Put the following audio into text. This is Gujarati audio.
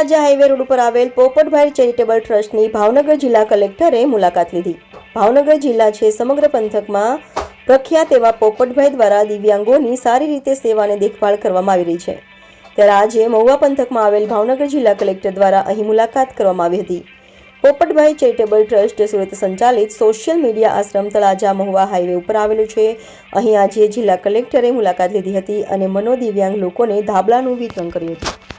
તળાજા હાઈવે રોડ ઉપર આવેલ પોપટભાઈ ચેરિટેબલ ટ્રસ્ટની ભાવનગર જિલ્લા કલેક્ટરે મુલાકાત લીધી। ભાવનગર જિલ્લા છે સમગ્ર પંથકમાં પ્રખ્યાત એવા પોપટભાઈ દ્વારા દિવ્યાંગોની સારી રીતે સેવા અને દેખભાળ કરવામાં આવી રહી છે। ત્યારે આજે મહુવા પંથકમાં આવેલ ભાવનગર જિલ્લા કલેક્ટર દ્વારા અહીં મુલાકાત કરવામાં આવી હતી। પોપટભાઈ ચેરિટેબલ ટ્રસ્ટ સુરત સંચાલિત સોશિયલ મીડિયા આશ્રમ તળાજા મહુવા હાઈવે ઉપર આવેલું છે। અહીં આજે જિલ્લા કલેક્ટરે મુલાકાત લીધી હતી અને મનોદિવ્યાંગ લોકોને ધાબળાનું વિતરણ કર્યું હતું।